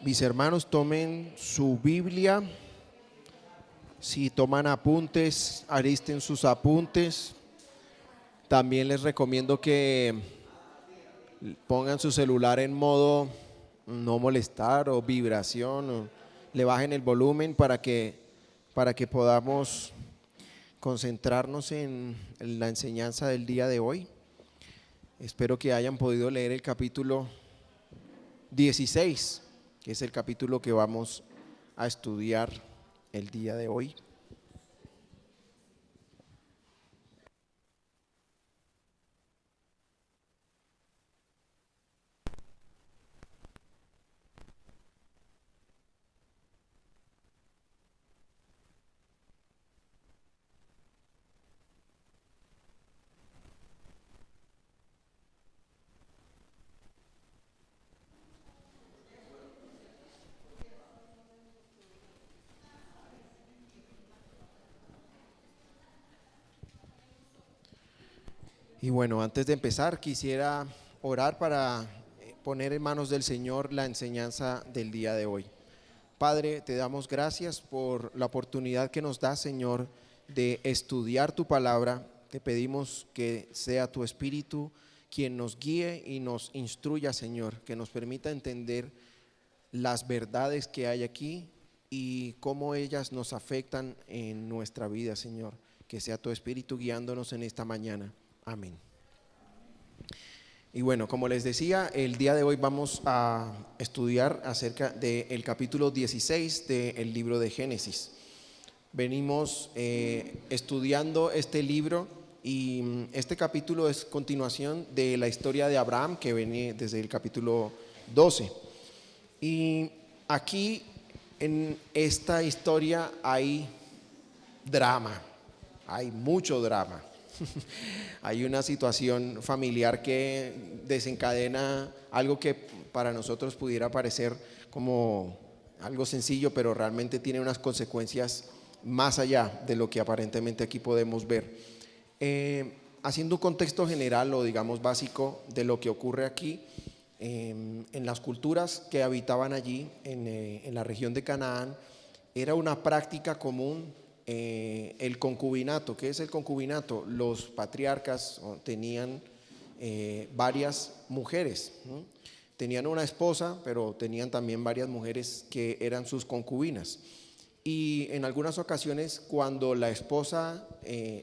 Mis hermanos, tomen su Biblia. Si toman apuntes, alisten sus apuntes. También les recomiendo que pongan su celular en modo no molestar o vibración, o le bajen el volumen para que podamos concentrarnos en la enseñanza del día de hoy. Espero que hayan podido leer el capítulo 16, que es el capítulo que vamos a estudiar el día de hoy. Y bueno, antes de empezar quisiera orar para poner en manos del Señor la enseñanza del día de hoy. Padre, te damos gracias por la oportunidad que nos das, Señor, de estudiar tu palabra. Te pedimos que sea tu Espíritu quien nos guíe y nos instruya, Señor, que nos permita entender las verdades que hay aquí y cómo ellas nos afectan en nuestra vida, Señor. Que sea tu Espíritu guiándonos en esta mañana. Amén. Y bueno, como les decía, el día de hoy vamos a estudiar acerca del capítulo 16 del libro de Génesis. Venimos estudiando este libro y este capítulo es continuación de la historia de Abraham, que viene desde el capítulo 12. Y aquí en esta historia hay drama, hay mucho drama. Hay una situación familiar que desencadena algo que para nosotros pudiera parecer como algo sencillo, pero realmente tiene unas consecuencias más allá de lo que aparentemente aquí podemos ver. Haciendo un contexto general o digamos básico de lo que ocurre aquí, en las culturas que habitaban allí en la región de Canaán, era una práctica común el concubinato. ¿Qué es el concubinato? Los patriarcas tenían varias mujeres, ¿no? Tenían una esposa, pero tenían también varias mujeres que eran sus concubinas. Y en algunas ocasiones, cuando la esposa,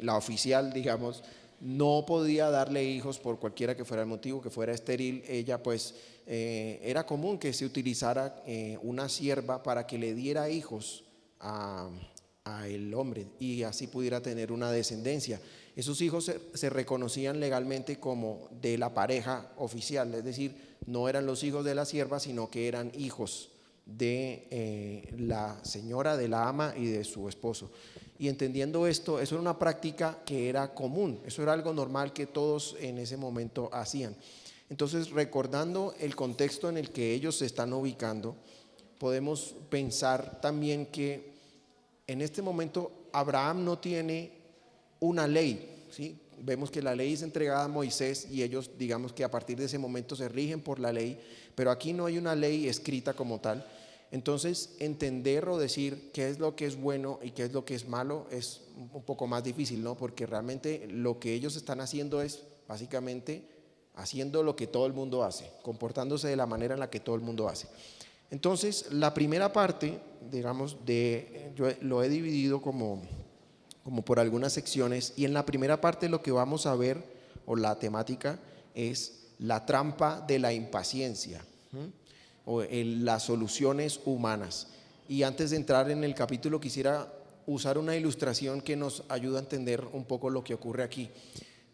la oficial, digamos, no podía darle hijos por cualquiera que fuera el motivo, que fuera estéril, ella pues era común que se utilizara una sierva para que le diera hijos a el hombre y así pudiera tener una descendencia. Esos hijos se reconocían legalmente como de la pareja oficial, es decir, no eran los hijos de la sierva, sino que eran hijos de la señora, de la ama y de su esposo. Y entendiendo esto, eso era una práctica que era común, eso era algo normal que todos en ese momento hacían. Entonces, recordando el contexto en el que ellos se están ubicando, podemos pensar también que en este momento Abraham no tiene una ley, ¿sí? Vemos que la ley es entregada a Moisés y ellos digamos que a partir de ese momento se rigen por la ley, pero aquí no hay una ley escrita como tal. Entonces entender o decir qué es lo que es bueno y qué es lo que es malo es un poco más difícil, ¿no? Porque realmente lo que ellos están haciendo es básicamente haciendo lo que todo el mundo hace, comportándose de la manera en la que todo el mundo hace. Entonces, la primera parte, digamos, yo lo he dividido como por algunas secciones, y en la primera parte lo que vamos a ver, o la temática, es la trampa de la impaciencia, o las soluciones humanas. Y antes de entrar en el capítulo quisiera usar una ilustración que nos ayuda a entender un poco lo que ocurre aquí.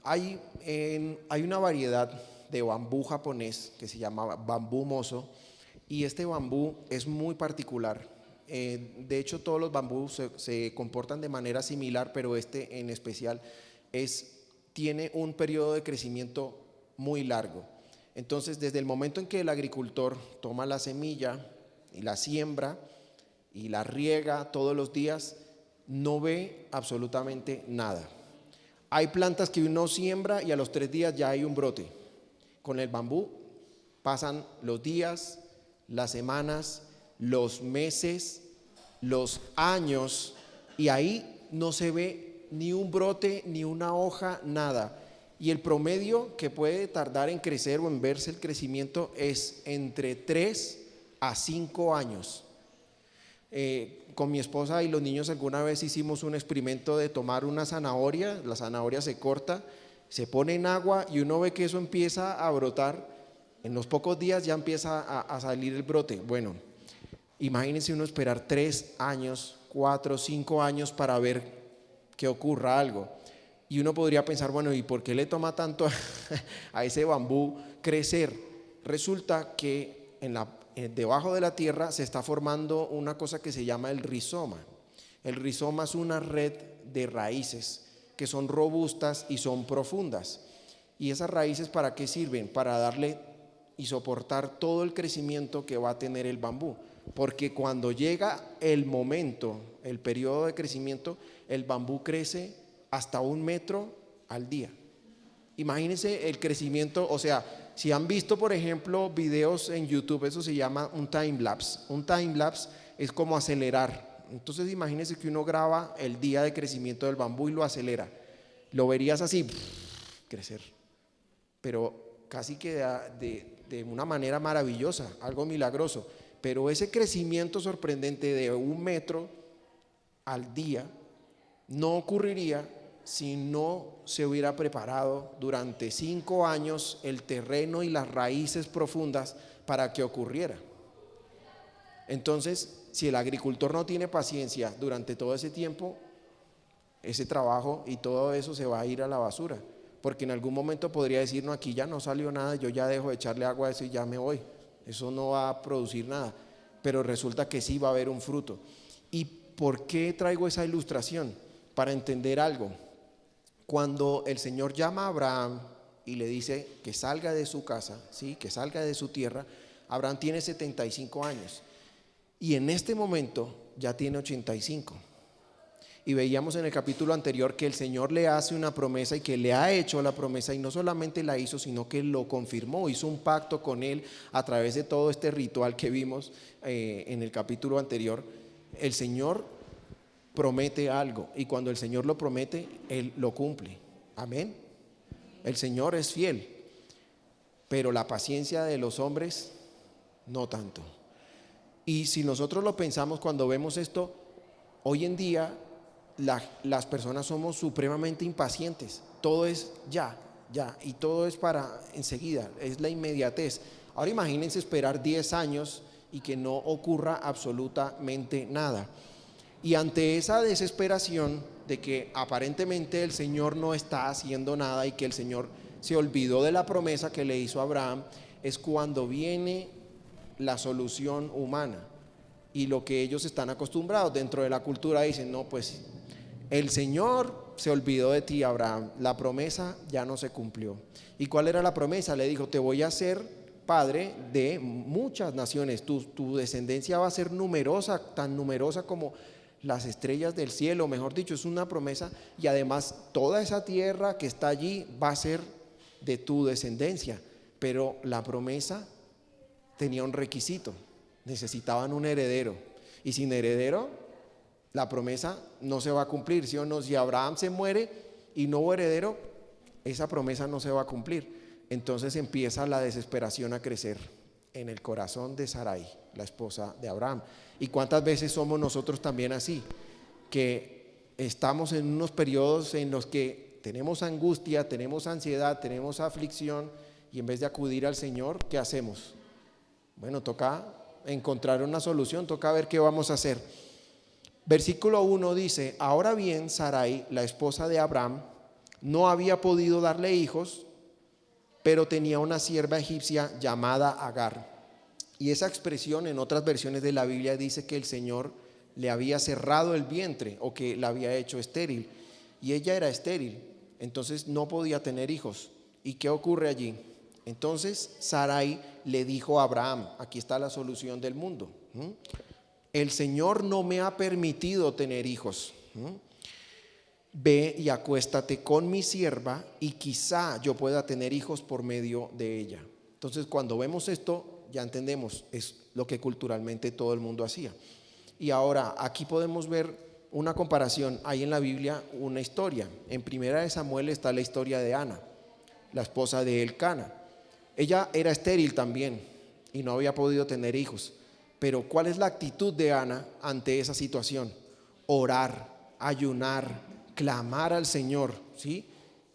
Hay una variedad de bambú japonés que se llama bambú moso, y este bambú es muy particular. De hecho, todos los bambús se comportan de manera similar, pero este en especial tiene un periodo de crecimiento muy largo. Entonces, desde el momento en que el agricultor toma la semilla y la siembra y la riega todos los días, no ve absolutamente nada. Hay plantas que uno siembra y a los 3 días ya hay un brote. Con el bambú pasan los días, las semanas, los meses, los años, y ahí no se ve ni un brote, ni una hoja, nada. Y el promedio que puede tardar en crecer o en verse el crecimiento es entre 3 a 5 años. Con mi esposa y los niños alguna vez hicimos un experimento de tomar una zanahoria, la zanahoria se corta, se pone en agua y uno ve que eso empieza a brotar, en los pocos días ya empieza a salir el brote. Bueno, imagínense uno esperar 3 años, 4, 5 años para ver que ocurra algo. Y uno podría pensar, bueno, ¿y por qué le toma tanto a ese bambú crecer? Resulta que debajo de la tierra se está formando una cosa que se llama el rizoma. El rizoma es una red de raíces que son robustas y son profundas. ¿Y esas raíces para qué sirven? Para darle y soportar todo el crecimiento que va a tener el bambú. Porque cuando llega el momento, el periodo de crecimiento, el bambú crece hasta 1 metro al día. Imagínense el crecimiento, o sea, si han visto por ejemplo videos en YouTube, eso se llama un time lapse. Un time lapse es como acelerar. Entonces imagínense que uno graba el día de crecimiento del bambú y lo acelera. Lo verías así, crecer, pero casi que de una manera maravillosa, algo milagroso. Pero ese crecimiento sorprendente de 1 metro al día no ocurriría si no se hubiera preparado durante 5 años el terreno y las raíces profundas para que ocurriera. Entonces, si el agricultor no tiene paciencia durante todo ese tiempo, ese trabajo y todo eso se va a ir a la basura, porque en algún momento podría decir, no, aquí ya no salió nada, yo ya dejo de echarle agua a eso y ya me voy, eso no va a producir nada, pero resulta que sí va a haber un fruto. ¿Y por qué traigo esa ilustración? Para entender algo. Cuando el Señor llama a Abraham y le dice que salga de su casa, ¿sí? Que salga de su tierra, Abraham tiene 75 años y en este momento ya tiene 85. Y veíamos en el capítulo anterior que el Señor le hace una promesa y que le ha hecho la promesa, y no solamente la hizo, sino que lo confirmó, hizo un pacto con él a través de todo este ritual que vimos en el capítulo anterior. El Señor promete algo y cuando el Señor lo promete, Él lo cumple. Amén. El Señor es fiel, pero la paciencia de los hombres no tanto. Y si nosotros lo pensamos cuando vemos esto, hoy en día las personas somos supremamente impacientes. Todo es ya, y todo es para enseguida, es la inmediatez. Ahora imagínense esperar 10 años y que no ocurra absolutamente nada. Y ante esa desesperación de que aparentemente el Señor no está haciendo nada y que el Señor se olvidó de la promesa que le hizo a Abraham, es cuando viene la solución humana y lo que ellos están acostumbrados dentro de la cultura. Dicen, no, pues el Señor se olvidó de ti, Abraham, la promesa ya no se cumplió. ¿Y cuál era la promesa? Le dijo, te voy a hacer padre de muchas naciones, tu descendencia va a ser numerosa, tan numerosa como las estrellas del cielo, mejor dicho, es una promesa, y además toda esa tierra que está allí va a ser de tu descendencia. Pero la promesa tenía un requisito, necesitaban un heredero, y sin heredero la promesa no se va a cumplir, ¿sí o no? Si Abraham se muere y no hubo heredero, esa promesa no se va a cumplir. Entonces empieza la desesperación a crecer en el corazón de Sarai, la esposa de Abraham. ¿Y cuántas veces somos nosotros también así? Que estamos en unos periodos en los que tenemos angustia, tenemos ansiedad, tenemos aflicción, y en vez de acudir al Señor, ¿qué hacemos? Bueno, toca encontrar una solución, toca ver qué vamos a hacer. Versículo 1 dice, ahora bien, Sarai, la esposa de Abraham, no había podido darle hijos, pero tenía una sierva egipcia llamada Agar. Y esa expresión en otras versiones de la Biblia dice que el Señor le había cerrado el vientre o que la había hecho estéril. Y ella era estéril, entonces no podía tener hijos. ¿Y qué ocurre allí? Entonces Sarai le dijo a Abraham, aquí está la solución del mundo. El Señor no me ha permitido tener hijos. Ve y acuéstate con mi sierva y quizá yo pueda tener hijos por medio de ella. Entonces cuando vemos esto ya entendemos, es lo que culturalmente todo el mundo hacía. Y ahora aquí podemos ver una comparación. Hay en la Biblia una historia. En Primera de Samuel está la historia de Ana, la esposa de Elcana. Ella era estéril también y no había podido tener hijos. Pero ¿cuál es la actitud de Ana ante esa situación? Orar, ayunar, clamar al Señor, ¿sí?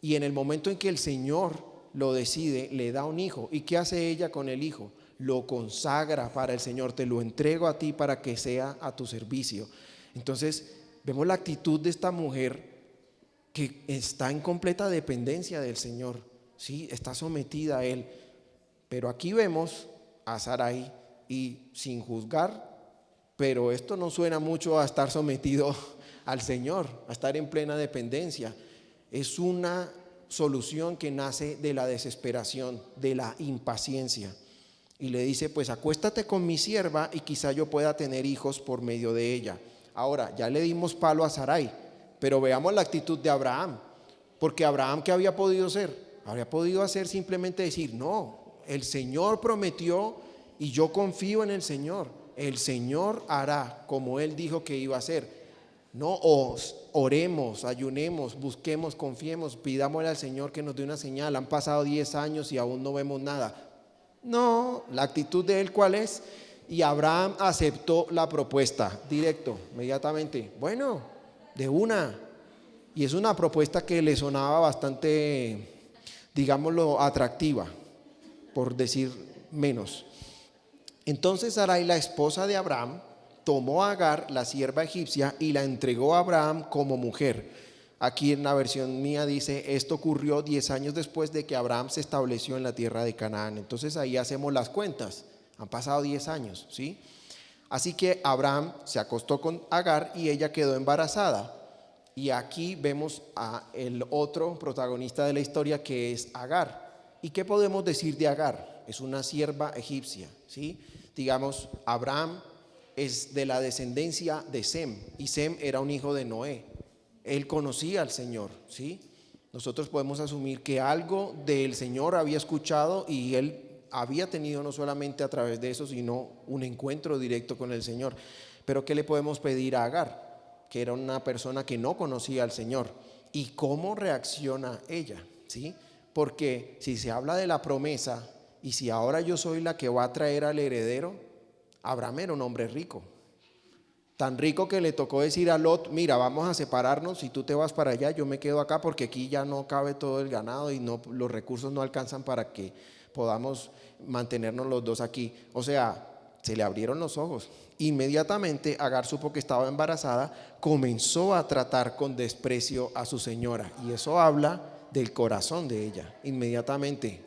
Y en el momento en que el Señor lo decide, le da un hijo. ¿Y qué hace ella con el hijo? Lo consagra para el Señor, te lo entrego a ti para que sea a tu servicio. Entonces vemos la actitud de esta mujer que está en completa dependencia del Señor, ¿sí? Está sometida a Él. Pero aquí vemos a Sarai y sin juzgar, pero esto no suena mucho a estar sometido al Señor, a estar en plena dependencia. Es una solución que nace de la desesperación, de la impaciencia. Y le dice, pues acuéstate con mi sierva y quizá yo pueda tener hijos por medio de ella. Ahora, ya le dimos palo a Sarai, pero veamos la actitud de Abraham. Porque Abraham, ¿qué había podido hacer? Habría podido hacer simplemente decir, no, el Señor prometió y yo confío en el Señor. El Señor hará como Él dijo que iba a hacer. No, oremos, ayunemos, busquemos, confiemos, pidámosle al Señor que nos dé una señal. Han pasado 10 años y aún no vemos nada. No, la actitud de él, ¿cuál es? Y Abraham aceptó la propuesta, directo, inmediatamente. Bueno, de una. Y es una propuesta que le sonaba bastante, digámoslo, atractiva, por decir menos. Entonces Sarai, la esposa de Abraham, tomó a Agar, la sierva egipcia, y la entregó a Abraham como mujer. Aquí en la versión mía dice, esto ocurrió 10 años después de que Abraham se estableció en la tierra de Canaán. Entonces ahí hacemos las cuentas, han pasado 10 años, ¿sí? Así que Abraham se acostó con Agar y ella quedó embarazada. Y aquí vemos a el otro protagonista de la historia, que es Agar. ¿Y qué podemos decir de Agar? Es una sierva egipcia, ¿sí? Digamos, Abraham es de la descendencia de Sem, y Sem era un hijo de Noé. Él conocía al Señor, ¿sí? Nosotros podemos asumir que algo del Señor había escuchado y él había tenido no solamente a través de eso, sino un encuentro directo con el Señor. Pero ¿qué le podemos pedir a Agar? Que era una persona que no conocía al Señor. ¿Y cómo reacciona ella? ¿Sí? Porque si se habla de la promesa y si ahora yo soy la que va a traer al heredero, Abraham era un hombre rico. Tan rico que le tocó decir a Lot, mira, vamos a separarnos, si tú te vas para allá, yo me quedo acá porque aquí ya no cabe todo el ganado y no, los recursos no alcanzan para que podamos mantenernos los dos aquí. O sea, se le abrieron los ojos. Inmediatamente Agar supo que estaba embarazada, comenzó a tratar con desprecio a su señora, y eso habla del corazón de ella, inmediatamente.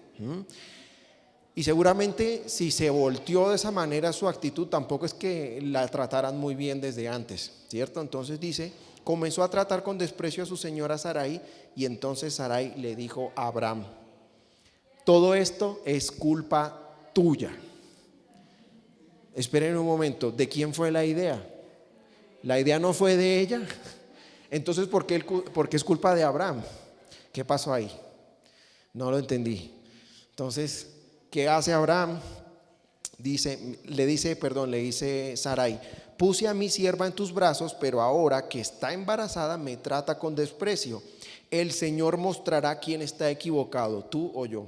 Y seguramente si se volteó de esa manera su actitud, tampoco es que la trataran muy bien desde antes, ¿cierto? Entonces dice, comenzó a tratar con desprecio a su señora Sarai, y entonces Sarai le dijo a Abraham, todo esto es culpa tuya. Esperen un momento, ¿de quién fue la idea? La idea no fue de ella. Entonces, ¿por qué es culpa de Abraham? ¿Qué pasó ahí? No lo entendí. Entonces, ¿qué hace Abraham? Le dice Sarai, puse a mi sierva en tus brazos, pero ahora que está embarazada me trata con desprecio. El Señor mostrará quién está equivocado, tú o yo.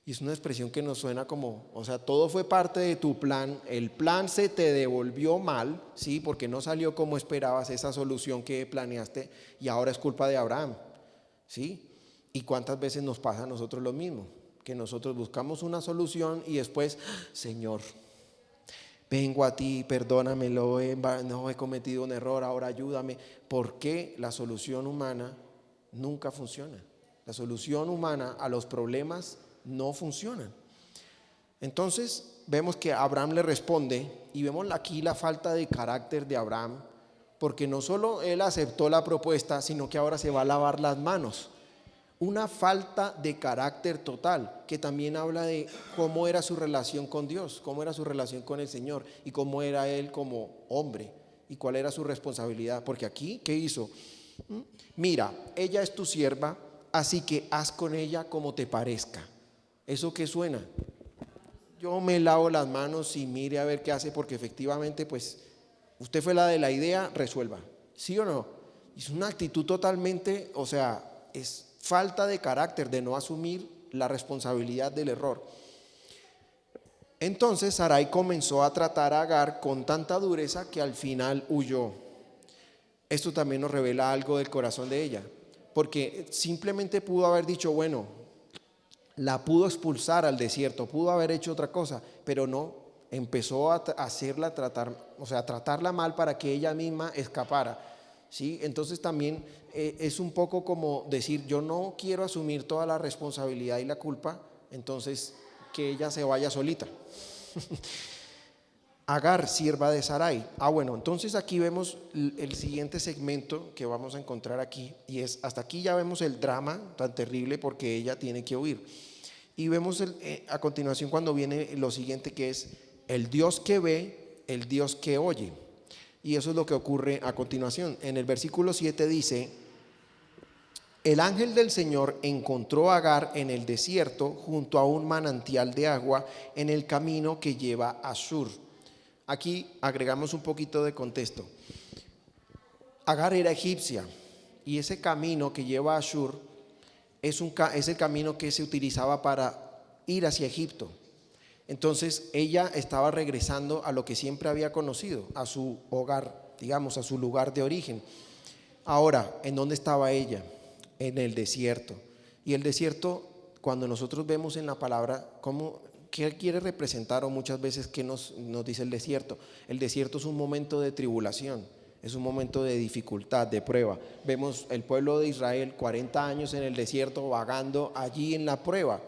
Y es una expresión que nos suena como, o sea, todo fue parte de tu plan, el plan se te devolvió mal, ¿sí? Porque no salió como esperabas esa solución que planeaste, y ahora es culpa de Abraham, ¿sí? ¿Y cuántas veces nos pasa a nosotros lo mismo? Que nosotros buscamos una solución y después, Señor, vengo a ti, perdóname, no he cometido un error, ahora ayúdame. Porque la solución humana nunca funciona. La solución humana a los problemas no funciona. Entonces vemos que Abraham le responde, y vemos aquí la falta de carácter de Abraham, porque no solo él aceptó la propuesta, sino que ahora se va a lavar las manos. Una falta de carácter total, que también habla de cómo era su relación con Dios, cómo era su relación con el Señor, y cómo era él como hombre, y cuál era su responsabilidad. Porque aquí, ¿qué hizo? Mira, ella es tu sierva, así que haz con ella como te parezca. ¿Eso qué suena? yo me lavo las manos y mire a ver qué hace, porque efectivamente pues usted fue la de la idea, resuelva, ¿sí o no? Es una actitud totalmente, o sea, es falta de carácter, de no asumir la responsabilidad del error. Entonces Sarai comenzó a tratar a Agar con tanta dureza que al final huyó. Esto también nos revela algo del corazón de ella, porque simplemente pudo haber dicho, bueno, la pudo expulsar al desierto, pudo haber hecho otra cosa, pero no, empezó a hacerla tratar, o sea, a tratarla mal para que ella misma escapara, ¿sí? Entonces también es un poco como decir, yo no quiero asumir toda la responsabilidad y la culpa, entonces que ella se vaya solita. Agar, sierva de Sarai. Bueno, entonces aquí vemos el siguiente segmento que vamos a encontrar aquí, y es, hasta aquí ya vemos el drama tan terrible porque ella tiene que huir. Y vemos a continuación cuando viene lo siguiente, que es el Dios que ve, el Dios que oye. Y eso es lo que ocurre a continuación. En el versículo 7 dice, el ángel del Señor encontró a Agar en el desierto junto a un manantial de agua en el camino que lleva a Shur. Aquí agregamos un poquito de contexto. Agar era egipcia y ese camino que lleva a Shur es el camino que se utilizaba para ir hacia Egipto. Entonces ella estaba regresando a lo que siempre había conocido, a su hogar, digamos, a su lugar de origen. Ahora, ¿en dónde estaba ella? En el desierto. Y el desierto, cuando nosotros vemos en la palabra, ¿qué quiere representar? O muchas veces, ¿qué nos dice el desierto? El desierto es un momento de tribulación, es un momento de dificultad, de prueba. Vemos el pueblo de Israel 40 años en el desierto vagando allí en la prueba.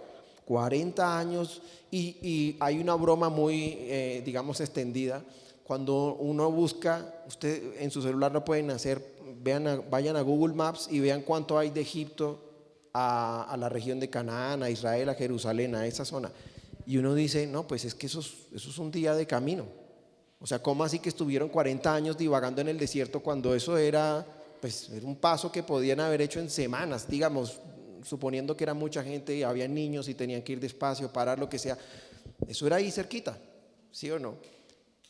40 años y hay una broma muy, digamos, extendida. Cuando uno busca, usted en su celular lo pueden hacer, vayan a Google Maps y vean cuánto hay de Egipto a la región de Canaán, a Israel, a Jerusalén, a esa zona. Y uno dice, no, pues es que eso es un día de camino. O sea, ¿cómo así que estuvieron 40 años divagando en el desierto cuando eso era, pues, era un paso que podían haber hecho en semanas, digamos, suponiendo que era mucha gente y había niños y tenían que ir despacio, parar, lo que sea? Eso era ahí cerquita, ¿sí o no?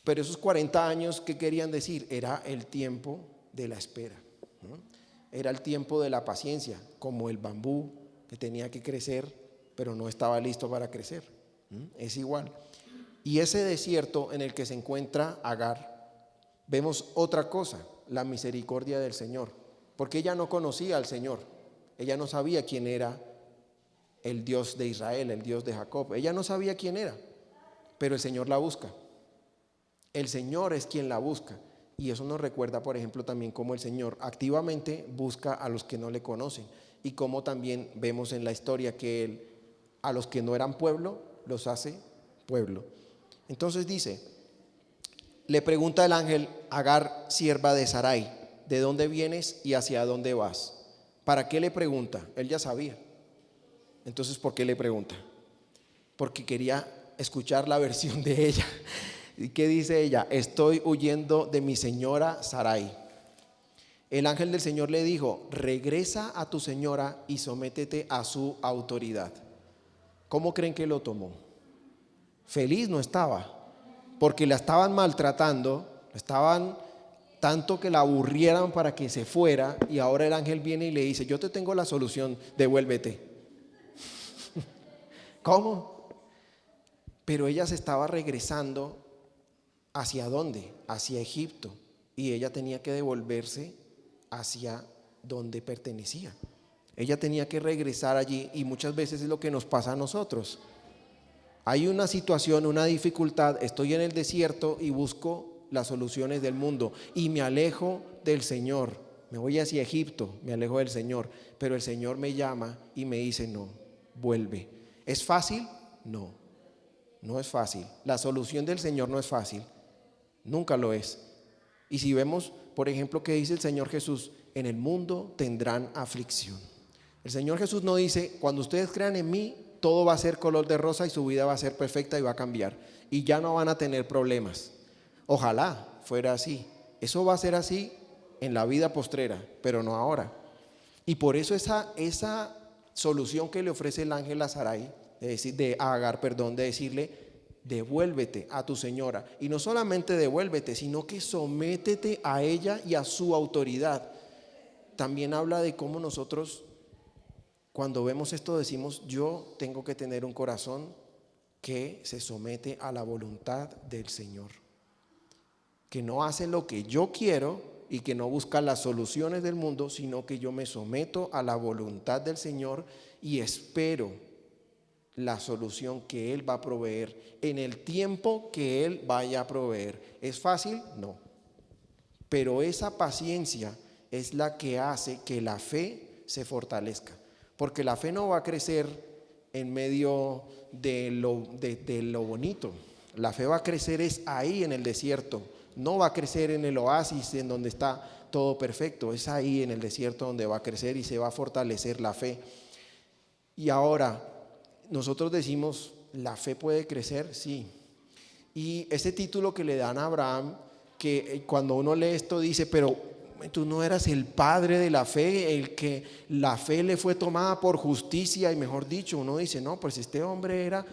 Pero esos 40 años, ¿qué querían decir? Era el tiempo de la espera, ¿no? Era el tiempo de la paciencia, como el bambú que tenía que crecer, pero no estaba listo para crecer. Es igual. Y ese desierto en el que se encuentra Agar, vemos otra cosa, la misericordia del Señor, porque ella no conocía al Señor, ella no sabía quién era el Dios de Israel, el Dios de Jacob, ella no sabía quién era, pero el Señor la busca. El Señor es quien la busca. Y eso nos recuerda, por ejemplo, también cómo el Señor activamente busca a los que no le conocen, y cómo también vemos en la historia que Él a los que no eran pueblo los hace pueblo. Entonces dice, le pregunta el ángel, Agar, sierva de Sarai, ¿de dónde vienes y hacia dónde vas? ¿Para qué le pregunta? Él ya sabía. Entonces, ¿por qué le pregunta? Porque quería escuchar la versión de ella. ¿Y qué dice ella? Estoy huyendo de mi señora Sarai. El ángel del Señor le dijo, regresa a tu señora y sométete a su autoridad. ¿Cómo creen que lo tomó? Feliz no estaba, porque la estaban maltratando, estaban tanto que la aburrieran para que se fuera, y ahora el ángel viene y le dice, yo te tengo la solución, devuélvete. ¿Cómo? Pero ella se estaba regresando. ¿Hacia dónde? Hacia Egipto. Y ella tenía que devolverse hacia donde pertenecía. Ella tenía que regresar allí, y muchas veces es lo que nos pasa a nosotros. Hay una situación, una dificultad, estoy en el desierto y busco las soluciones del mundo y me alejo del Señor. Me voy hacia Egipto, me alejo del Señor, pero el Señor me llama y me dice, no, vuelve. ¿Es fácil? No, no es fácil. La solución del Señor no es fácil. Nunca lo es. Y si vemos, por ejemplo, que dice el Señor Jesús, en el mundo tendrán aflicción. El Señor Jesús no dice, cuando ustedes crean en mí, todo va a ser color de rosa y su vida va a ser perfecta y va a cambiar y ya no van a tener problemas. Ojalá fuera así. Eso va a ser así en la vida postrera, pero no ahora. Y por eso esa solución que le ofrece el ángel a Sarai, de Agar, de decirle, devuélvete a tu señora. Y no solamente devuélvete, sino que sométete a ella y a su autoridad. También habla de cómo nosotros, cuando vemos esto, decimos: yo tengo que tener un corazón que se somete a la voluntad del Señor, que no hace lo que yo quiero y que no busca las soluciones del mundo, sino que yo me someto a la voluntad del Señor y espero la solución que Él va a proveer en el tiempo que Él vaya a proveer. ¿Es fácil? No. Pero esa paciencia es la que hace que la fe se fortalezca, porque la fe no va a crecer en medio de lo bonito. La fe va a crecer es ahí en el desierto, no va a crecer en el oasis en donde está todo perfecto. Es ahí en el desierto donde va a crecer y se va a fortalecer la fe. Y ahora nosotros decimos: ¿la fe puede crecer? Sí. Y ese título que le dan a Abraham, que cuando uno lee esto dice: pero tú no eras el padre de la fe, el que la fe le fue tomada por justicia. Y mejor dicho, uno dice: no, pues este hombre era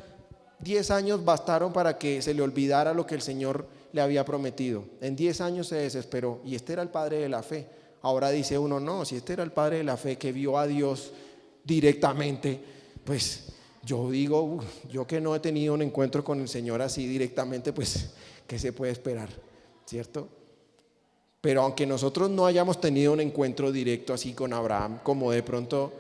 10 años bastaron para que se le olvidara lo que el Señor le había prometido. En 10 años se desesperó y este era el padre de la fe. Ahora dice uno: no, si este era el padre de la fe que vio a Dios directamente, pues yo digo, yo que no he tenido un encuentro con el Señor así directamente, pues ¿qué se puede esperar? ¿Cierto? Pero aunque nosotros no hayamos tenido un encuentro directo así con Abraham, como de pronto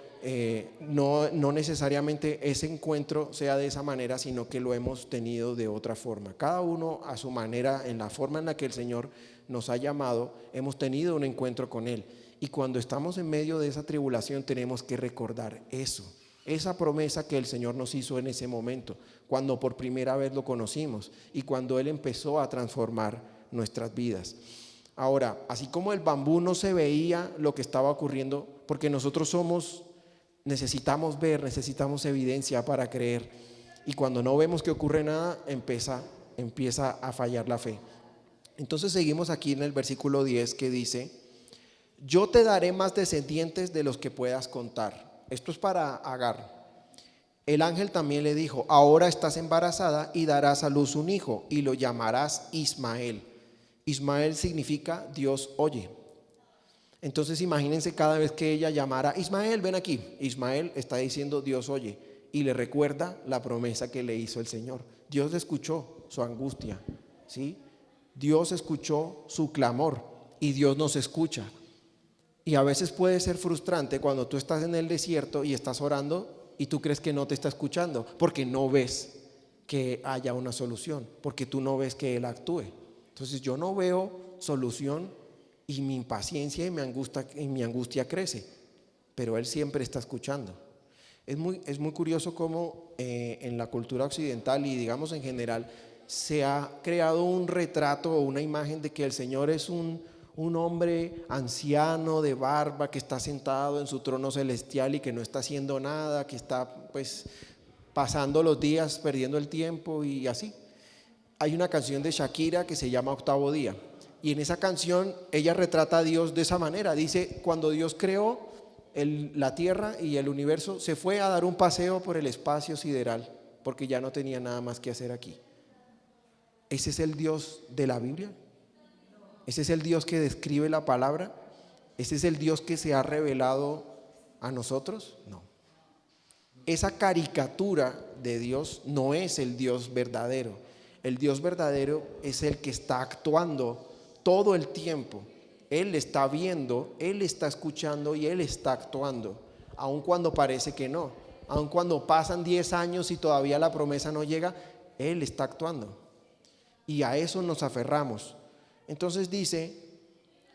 no necesariamente ese encuentro sea de esa manera, sino que lo hemos tenido de otra forma. Cada uno a su manera, en la forma en la que el Señor nos ha llamado, hemos tenido un encuentro con Él. Y cuando estamos en medio de esa tribulación tenemos que recordar eso, esa promesa que el Señor nos hizo en ese momento, cuando por primera vez lo conocimos y cuando Él empezó a transformar nuestras vidas. Ahora, así como el bambú no se veía lo que estaba ocurriendo, porque nosotros necesitamos ver, necesitamos evidencia para creer, y cuando no vemos que ocurre nada, empieza a fallar la fe. Entonces seguimos aquí en el versículo 10 que dice: yo te daré más descendientes de los que puedas contar. Esto es para Agar. El ángel también le dijo: ahora estás embarazada y darás a luz un hijo y lo llamarás Ismael. Ismael significa Dios oye. Entonces imagínense, cada vez que ella llamara: Ismael, ven aquí, Ismael está diciendo Dios oye, y le recuerda la promesa que le hizo el Señor. Dios escuchó su angustia, ¿sí? Dios escuchó su clamor y Dios nos escucha. Y a veces puede ser frustrante cuando tú estás en el desierto y estás orando y tú crees que no te está escuchando, porque no ves que haya una solución, porque tú no ves que Él actúe. Entonces yo no veo solución y mi impaciencia y mi angustia crece, pero Él siempre está escuchando. Es muy curioso cómo en la cultura occidental y digamos en general se ha creado un retrato o una imagen de que el Señor es un hombre anciano de barba que está sentado en su trono celestial y que no está haciendo nada, que está pues pasando los días, perdiendo el tiempo y así. Hay una canción de Shakira que se llama Octavo Día, y en esa canción ella retrata a Dios de esa manera. Dice: cuando Dios creó la tierra y el universo, se fue a dar un paseo por el espacio sideral porque ya no tenía nada más que hacer aquí. ¿Ese es el Dios de la Biblia? ¿Ese es el Dios que describe la palabra? ¿Ese es el Dios que se ha revelado a nosotros? No. Esa caricatura de Dios no es el Dios verdadero. El Dios verdadero es el que está actuando todo el tiempo. Él está viendo, Él está escuchando y Él está actuando, aun cuando parece que no, aun cuando pasan 10 años y todavía la promesa no llega, Él está actuando. Y a eso nos aferramos. Entonces dice: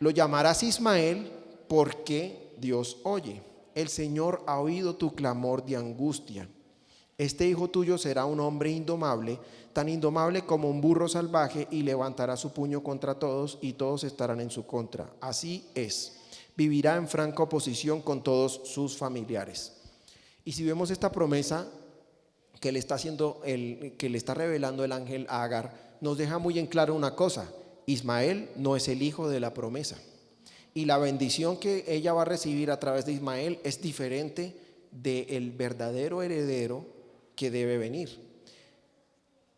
lo llamarás Ismael porque Dios oye. El Señor ha oído tu clamor de angustia. Este hijo tuyo será un hombre indomable, tan indomable como un burro salvaje, y levantará su puño contra todos y todos estarán en su contra. Así es, vivirá en franca oposición con todos sus familiares. Y si vemos esta promesa que le está haciendo que le está revelando el ángel a Agar, nos deja muy en claro una cosa: Ismael no es el hijo de la promesa, y la bendición que ella va a recibir a través de Ismael es diferente del verdadero heredero que debe venir.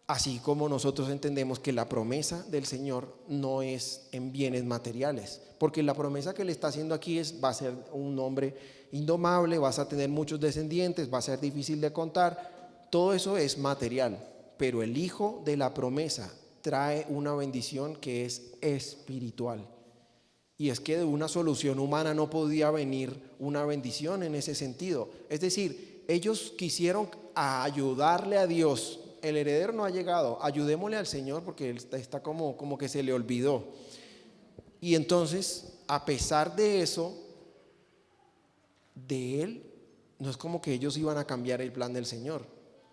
Así como nosotros entendemos que la promesa del Señor no es en bienes materiales, porque la promesa que le está haciendo aquí es: va a ser un hombre indomable, vas a tener muchos descendientes, va a ser difícil de contar. Todo eso es material, pero el hijo de la promesa trae una bendición que es espiritual. Y es que de una solución humana no podía venir una bendición en ese sentido. Es decir, ellos quisieron ayudarle a Dios. El heredero no ha llegado, ayudémosle al Señor porque él está como que se le olvidó. Y entonces, a pesar de eso, de él, no es como que ellos iban a cambiar el plan del Señor.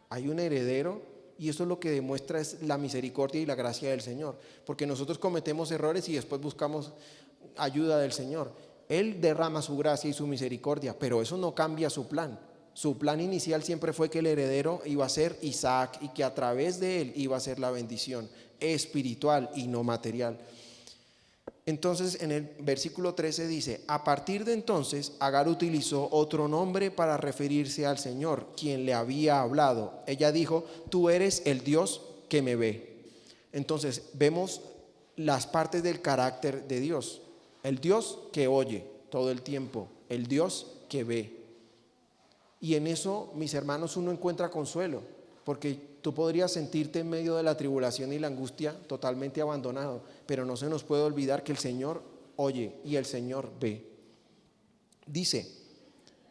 Hay un heredero y eso es lo que demuestra es la misericordia y la gracia del Señor. Porque nosotros cometemos errores y después buscamos ayuda del Señor. Él derrama su gracia y su misericordia, pero eso no cambia su plan. Su plan inicial siempre fue que el heredero iba a ser Isaac y que a través de él iba a ser la bendición espiritual y no material. Entonces en el versículo 13 dice: a partir de entonces Agar utilizó otro nombre para referirse al Señor, quien le había hablado. Ella dijo: tú eres el Dios que me ve. Entonces vemos las partes del carácter de Dios: el Dios que oye todo el tiempo, el Dios que ve. Y en eso, mis hermanos, uno encuentra consuelo, porque tú podrías sentirte en medio de la tribulación y la angustia totalmente abandonado, pero no se nos puede olvidar que el Señor oye y el Señor ve. Dice,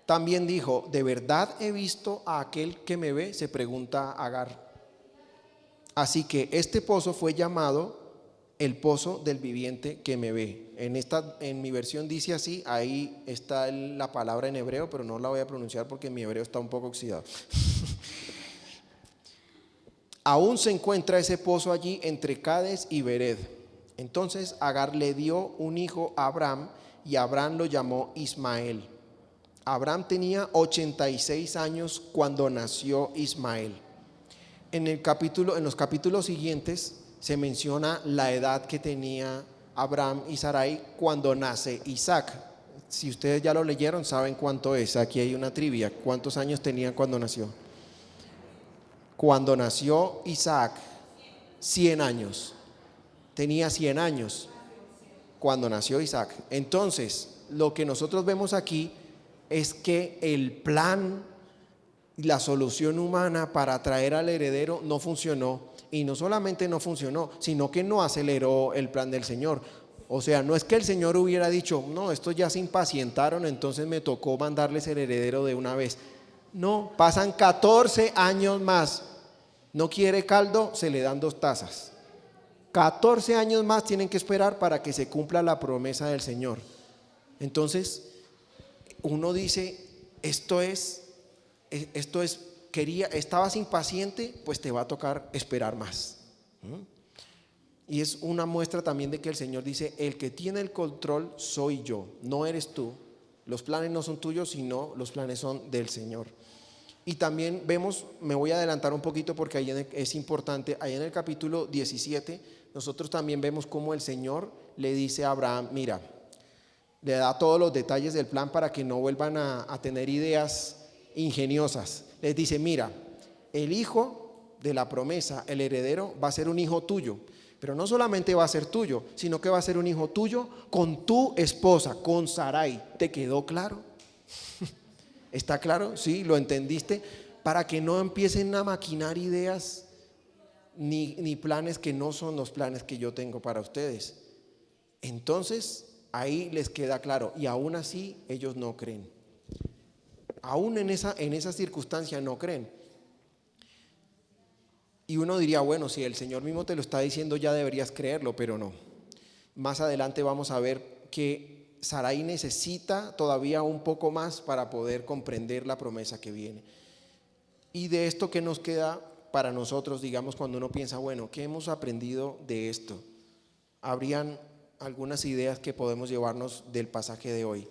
también dijo: ¿de verdad he visto a aquel que me ve?, se pregunta Agar. Así que este pozo fue llamado el pozo del viviente que me ve. En mi versión dice así, ahí está la palabra en hebreo, pero no la voy a pronunciar porque mi hebreo está un poco oxidado. Aún se encuentra ese pozo allí entre Cades y Bered. Entonces Agar le dio un hijo a Abraham y Abraham lo llamó Ismael. Abraham tenía 86 años cuando nació Ismael. En los capítulos siguientes se menciona la edad que tenía Abraham y Sarai cuando nace Isaac. Si ustedes ya lo leyeron, saben cuánto es. Aquí hay una trivia. ¿Cuántos años tenía cuando nació? Cuando nació Isaac, 100 años. Tenía 100 años cuando nació Isaac. Entonces, lo que nosotros vemos aquí es que el plan y la solución humana para traer al heredero no funcionó. Y no solamente no funcionó, sino que no aceleró el plan del Señor. O sea, no es que el Señor hubiera dicho: no, estos ya se impacientaron, entonces me tocó mandarles el heredero de una vez. No, pasan 14 años más. No quiere caldo, se le dan 2 tazas. 14 años más tienen que esperar para que se cumpla la promesa del Señor. Entonces, uno dice: estabas impaciente, pues te va a tocar esperar más. Y es una muestra también de que el Señor dice: el que tiene el control soy yo, no eres tú. Los planes no son tuyos, sino los planes son del Señor. Y también vemos, me voy a adelantar un poquito porque ahí es importante, ahí en el capítulo 17, nosotros también vemos cómo el Señor le dice a Abraham: mira, le da todos los detalles del plan para que no vuelvan a tener ideas ingeniosas. Les dice: mira, el hijo de la promesa, el heredero, va a ser un hijo tuyo, pero no solamente va a ser tuyo, sino que va a ser un hijo tuyo con tu esposa, con Sarai. ¿Te quedó claro? ¿Está claro? ¿Sí? ¿Lo entendiste? Para que no empiecen a maquinar ideas ni planes que no son los planes que yo tengo para ustedes. Entonces ahí les queda claro, y aún así ellos no creen. Aún en esa circunstancia no creen. Y uno diría: bueno, si el Señor mismo te lo está diciendo, ya deberías creerlo, pero no. Más adelante vamos a ver que Sarai necesita todavía un poco más para poder comprender la promesa que viene. Y de esto, ¿qué nos queda para nosotros, digamos, cuando uno piensa: bueno, ¿qué hemos aprendido de esto? Habrían algunas ideas que podemos llevarnos del pasaje de hoy.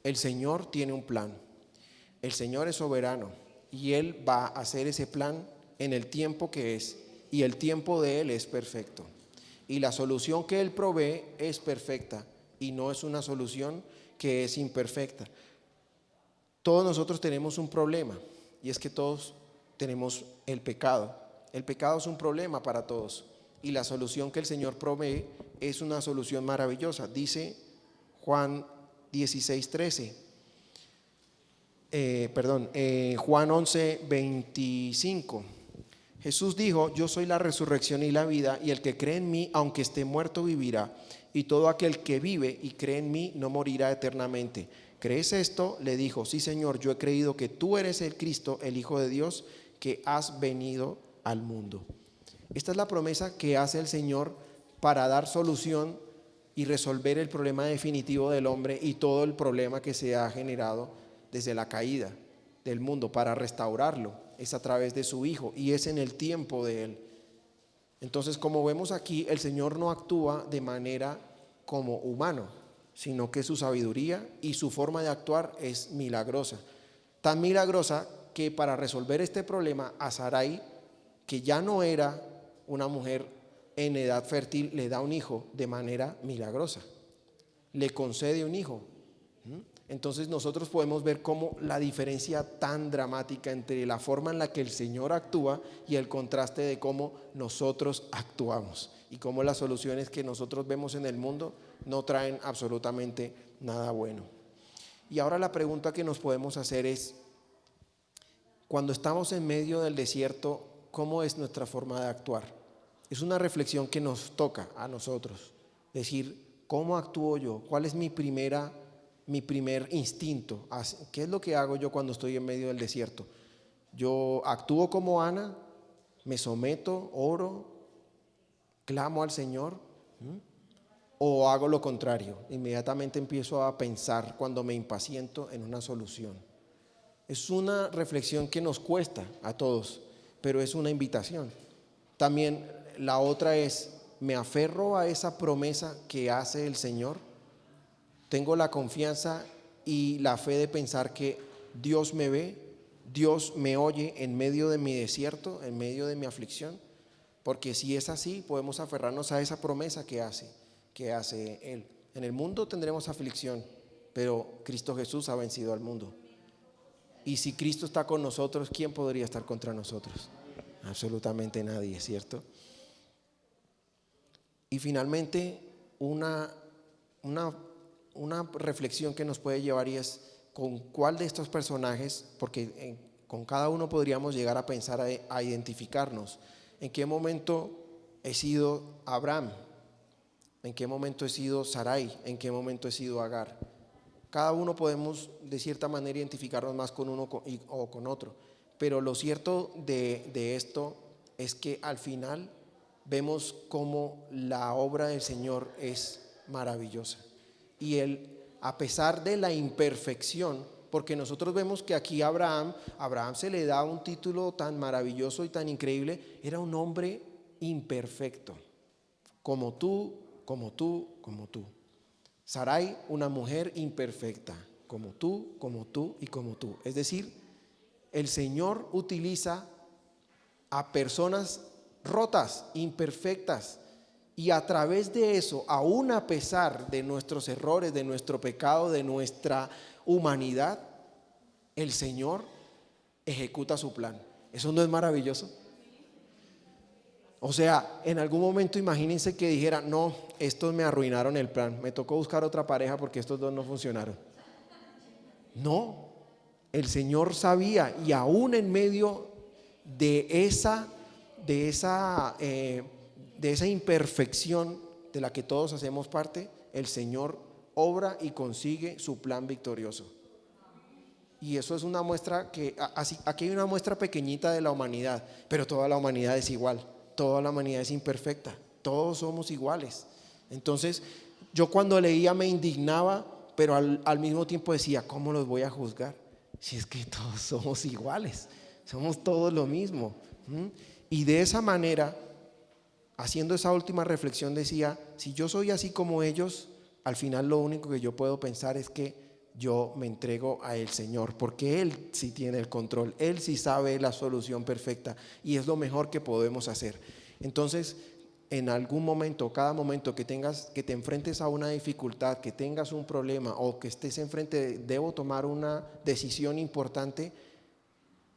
El Señor tiene un plan. El Señor es soberano y Él va a hacer ese plan en el tiempo que es, y el tiempo de Él es perfecto. Y la solución que Él provee es perfecta y no es una solución que es imperfecta. Todos nosotros tenemos un problema, y es que todos tenemos el pecado. El pecado es un problema para todos y la solución que el Señor provee es una solución maravillosa. Dice Juan 16:13. Juan 11:25. Jesús dijo: yo soy la resurrección y la vida, y el que cree en mí, aunque esté muerto, vivirá. Y todo aquel que vive y cree en mí no morirá eternamente. ¿Crees esto? Le dijo: sí, Señor, yo he creído que tú eres el Cristo, el Hijo de Dios, que has venido al mundo. Esta es la promesa que hace el Señor para dar solución y resolver el problema definitivo del hombre y todo el problema que se ha generado desde la caída del mundo. Para restaurarlo es a través de su Hijo y es en el tiempo de Él. Entonces, como vemos aquí, el Señor no actúa de manera como humano, sino que su sabiduría y su forma de actuar es milagrosa. Tan milagrosa que para resolver este problema a Sarai, que ya no era una mujer en edad fértil, le da un hijo de manera milagrosa. Le concede un hijo. Entonces nosotros podemos ver cómo la diferencia tan dramática entre la forma en la que el Señor actúa y el contraste de cómo nosotros actuamos, y cómo las soluciones que nosotros vemos en el mundo no traen absolutamente nada bueno. Y ahora la pregunta que nos podemos hacer es: cuando estamos en medio del desierto, ¿cómo es nuestra forma de actuar? Es una reflexión que nos toca a nosotros, decir: ¿cómo actúo yo? ¿Cuál es mi primer instinto? ¿Qué es lo que hago yo cuando estoy en medio del desierto? ¿Yo actúo como Ana? ¿Me someto, oro, clamo al Señor? ¿O hago lo contrario? Inmediatamente empiezo a pensar, cuando me impaciento, en una solución. Es una reflexión que nos cuesta a todos, pero es una invitación. También la otra es: ¿me aferro a esa promesa que hace el Señor? Tengo la confianza y la fe de pensar que Dios me ve, Dios me oye en medio de mi desierto, en medio de mi aflicción. Porque si es así, podemos aferrarnos a esa promesa que hace Él. En el mundo tendremos aflicción, pero Cristo Jesús ha vencido al mundo. Y si Cristo está con nosotros, ¿quién podría estar contra nosotros? Absolutamente nadie, ¿cierto? Y finalmente, una reflexión que nos puede llevar, y es: ¿con cuál de estos personajes? Porque con cada uno podríamos llegar a pensar, a identificarnos. ¿En qué momento he sido Abraham? ¿En qué momento he sido Sarai? ¿En qué momento he sido Agar? Cada uno podemos de cierta manera identificarnos más con uno o con otro, pero lo cierto de esto es que al final vemos cómo la obra del Señor es maravillosa. Y Él, a pesar de la imperfección, porque nosotros vemos que aquí Abraham se le da un título tan maravilloso y tan increíble: era un hombre imperfecto, como tú, como tú, como tú. Sarai, una mujer imperfecta, como tú y como tú. Es decir, el Señor utiliza a personas rotas, imperfectas, y a través de eso, aún a pesar de nuestros errores, de nuestro pecado, de nuestra humanidad, el Señor ejecuta su plan. ¿Eso no es maravilloso? O sea, en algún momento imagínense que dijera: no, estos me arruinaron el plan, me tocó buscar otra pareja porque estos dos no funcionaron. No, el Señor sabía, y aún en medio de esa imperfección de la que todos hacemos parte, el Señor obra y consigue su plan victorioso. Y eso es una muestra que, aquí hay una muestra pequeñita de la humanidad, pero toda la humanidad es igual, toda la humanidad es imperfecta, todos somos iguales. Entonces, yo cuando leía me indignaba, pero al mismo tiempo decía: ¿cómo los voy a juzgar? Si es que todos somos iguales, somos todos lo mismo. Y de esa manera, haciendo esa última reflexión, decía: si yo soy así como ellos, al final lo único que yo puedo pensar es que yo me entrego a el Señor, porque Él sí tiene el control, Él sí sabe la solución perfecta, y es lo mejor que podemos hacer. Entonces, en algún momento, cada momento que te enfrentes a una dificultad, que tengas un problema o que estés enfrente debo tomar una decisión importante,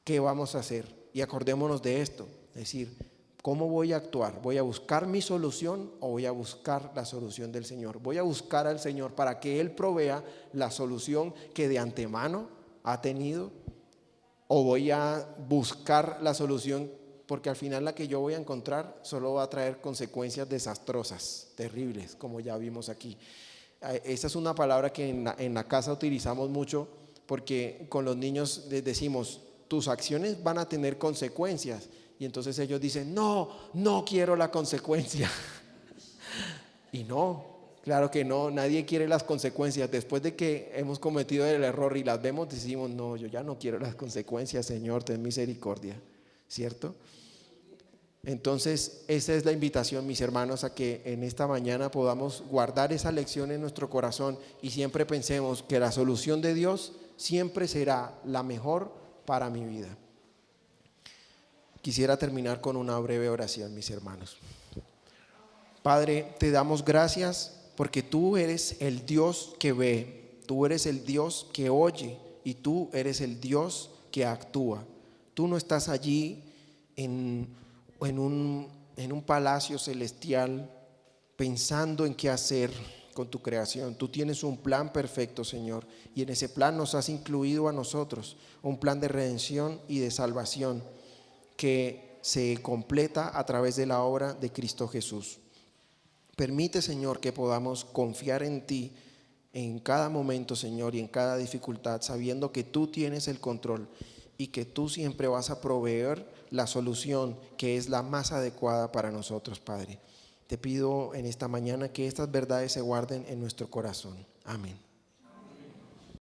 ¿qué vamos a hacer? Y acordémonos de esto: Es decir, ¿cómo voy a actuar? ¿Voy a buscar mi solución o voy a buscar la solución del Señor? Voy a buscar al Señor para que Él provea la solución que de antemano ha tenido, o voy a buscar la solución porque al final la que yo voy a encontrar solo va a traer consecuencias desastrosas, terribles, como ya vimos aquí. Esa es una palabra que en la casa utilizamos mucho, porque con los niños les decimos, tus acciones van a tener consecuencias, y entonces ellos dicen, no, no quiero la consecuencia. Y no, claro que no, nadie quiere las consecuencias. Después de que hemos cometido el error y las vemos, decimos, no, yo ya no quiero las consecuencias, Señor, ten misericordia, ¿cierto? Entonces, esa es la invitación, mis hermanos, a que en esta mañana podamos guardar esa lección en nuestro corazón y siempre pensemos que la solución de Dios siempre será la mejor para mi vida. Quisiera terminar con una breve oración, mis hermanos. Padre, te damos gracias porque tú eres el Dios que ve, tú eres el Dios que oye y tú eres el Dios que actúa. Tú no estás allí en un palacio celestial pensando en qué hacer con tu creación. Tú tienes un plan perfecto, Señor, y en ese plan nos has incluido a nosotros, un plan de redención y de salvación que se completa a través de la obra de Cristo Jesús. Permite, Señor, que podamos confiar en ti en cada momento, Señor, y en cada dificultad, sabiendo que tú tienes el control y que tú siempre vas a proveer la solución que es la más adecuada para nosotros, Padre. Te pido en esta mañana que estas verdades se guarden en nuestro corazón. Amén.